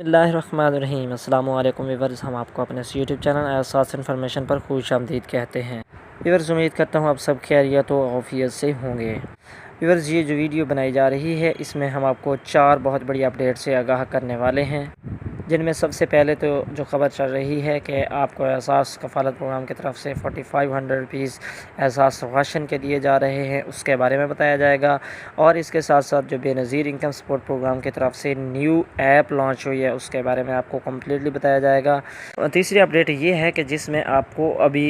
Bismillahirrahmanirrahim। السلام علیکم ویورز، ہم آپ کو اپنے یوٹیوب چینل احساس انفارمیشن پر خوش آمدید کہتے ہیں۔ ویورز، امید کرتا ہوں آپ سب خیریت و عافیت سے ہوں گے۔ ویورز، یہ جو ویڈیو بنائی جا رہی ہے اس میں ہم آپ کو 4 بہت بڑی اپڈیٹ سے آگاہ کرنے والے ہیں، جن میں سب سے پہلے تو جو خبر چل رہی ہے کہ آپ کو احساس کفالت پروگرام کی طرف سے 4500 روپیز احساس راشن کے دیے جا رہے ہیں، اس کے بارے میں بتایا جائے گا۔ اور اس کے ساتھ ساتھ جو بے نظیر انکم سپورٹ پروگرام کی طرف سے نیو ایپ لانچ ہوئی ہے، اس کے بارے میں آپ کو کمپلیٹلی بتایا جائے گا۔ تیسری اپڈیٹ یہ ہے کہ جس میں آپ کو ابھی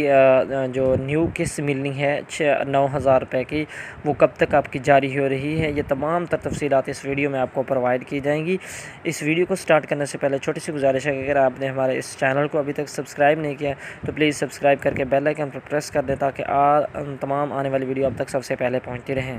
جو نیو قسط ملنی ہے 9000 روپے کی، وہ کب تک آپ کی جاری ہو رہی ہے، یہ تمام تر تفصیلات اس ویڈیو میں آپ کو پرووائڈ کی جائیں گی۔ اس ویڈیو کو سٹارٹ کرنے سے پہلے چھوٹی سی گزارش ہے کہ اگر آپ نے ہمارے اس چینل کو ابھی تک سبسکرائب نہیں کیا تو پلیز سبسکرائب کر کے بیل آئیکن پر پریس کر دیں تاکہ تمام آنے والی ویڈیو اب تک سب سے پہلے پہنچتی رہیں۔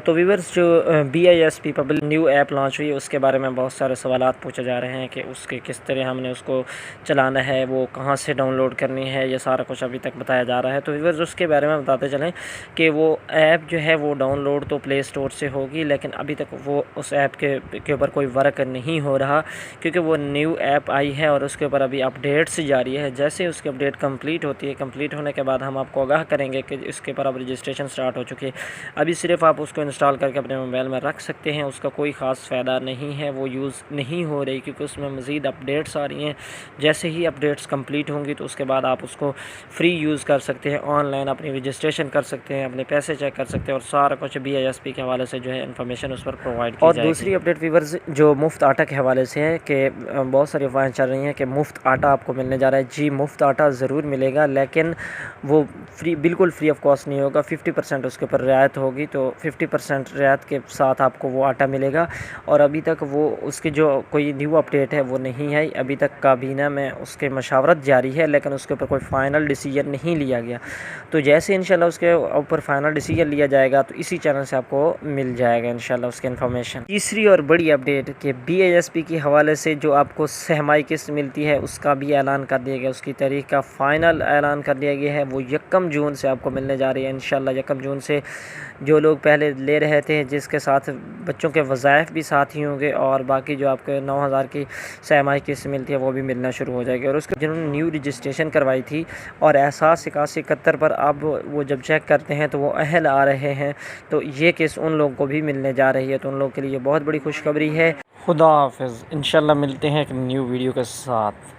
تو ویورز، جو BISP public new app launch ہوئی ہے، اس کے بارے میں بہت سارے سوالات پوچھے جا رہے ہیں کہ اس کے کس طرح ہم نے اس کو چلانا ہے، وہ کہاں سے ڈاؤن لوڈ کرنی ہے، یہ سارا کچھ ابھی تک بتایا جا رہا ہے۔ تو ویورز، اس کے بارے میں بتاتے چلیں کہ وہ ایپ جو ہے وہ ڈاؤن لوڈ تو پلے اسٹور سے ہوگی، لیکن ابھی تک وہ اس ایپ کے اوپر کوئی ورک نہیں ہو رہا، کیونکہ وہ نیو ایپ آئی ہے اور اس کے اوپر ابھی اپڈیٹس جاری ہے۔ جیسے اس کی اپڈیٹ کمپلیٹ ہوتی ہے، کمپلیٹ ہونے کے بعد ہم آپ کو آگاہ کریں گے کہ اس کے اوپر اب رجسٹریشن سٹارٹ ہو چکی ہے۔ ابھی صرف آپ اس کو انسٹال کر کے اپنے موبائل میں رکھ سکتے ہیں، اس کا کوئی خاص فائدہ نہیں ہے، وہ یوز نہیں ہو رہی کیونکہ اس میں مزید اپڈیٹس آ رہی ہیں۔ جیسے ہی اپڈیٹس کمپلیٹ ہوں گی تو اس کے بعد آپ اس کو فری یوز کر سکتے ہیں، آن لائن اپنی رجسٹریشن کر سکتے ہیں، اپنے پیسے چیک کر سکتے ہیں، اور سارا کچھ BISP کے حوالے سے جو ہے انفارمیشن اس پر پرووائڈ کی جائے گی۔ اور دوسری اپڈیٹ ویورز جو مفت آٹا کے حوالے سے ہے کہ بہت ساری افواہیں چل رہی ہیں کہ مفت آٹا آپ کو ملنے جا رہا ہے۔ جی، مفت آٹا ضرور ملے گا، لیکن وہ بالکل فری آف کاسٹ نہیں ہوگا، 50% اس کے اوپر رعایت ہوگی، تو 50% رعایت کے ساتھ آپ کو وہ آٹا ملے گا۔ اور ابھی تک وہ اس کی جو کوئی نیو اپڈیٹ ہے وہ نہیں ہے، ابھی تک کابینہ میں اس کے مشاورت جاری ہے، لیکن اس کے اوپر کوئی فائنل ڈیسیجن نہیں لیا گیا۔ تو جیسے انشاءاللہ اس کے اوپر فائنل ڈیسیجن لیا جائے گا تو اسی چینل سے آپ کو مل جائے گا انشاءاللہ اس کی انفارمیشن۔ تیسری اور بڑی اپڈیٹ کہ BISP کے حوالے سے جو آپ کو سہمائی قسط ملتی ہے اس کا بھی اعلان کر دیا گیا، اس کی تاریخ کا فائنل اعلان کر دیا گیا ہے، وہ 1 جون سے آپ کو ملنے جا رہی ہے انشاءاللہ۔ 1 جون سے جو لوگ پہلے لے رہے تھے، جس کے ساتھ بچوں کے وظائف بھی ساتھ ہی ہوں گے، اور باقی جو آپ کو 9000 کی سہمائی قسط ملتی ہے وہ بھی ملنا شروع ہو جائے گی۔ اور اس کے جنہوں نے نیو رجسٹریشن کروائی تھی اور احساس 8171 پر اب وہ جب چیک کرتے ہیں تو وہ اہل آ رہے ہیں، تو یہ قسط ان لوگوں کو بھی ملنے جا رہی ہے، تو ان لوگوں کے لیے بہت بڑی خوشخبری ہے۔ خدا حافظ، انشاءاللہ ملتے ہیں ایک نیو ویڈیو کے ساتھ۔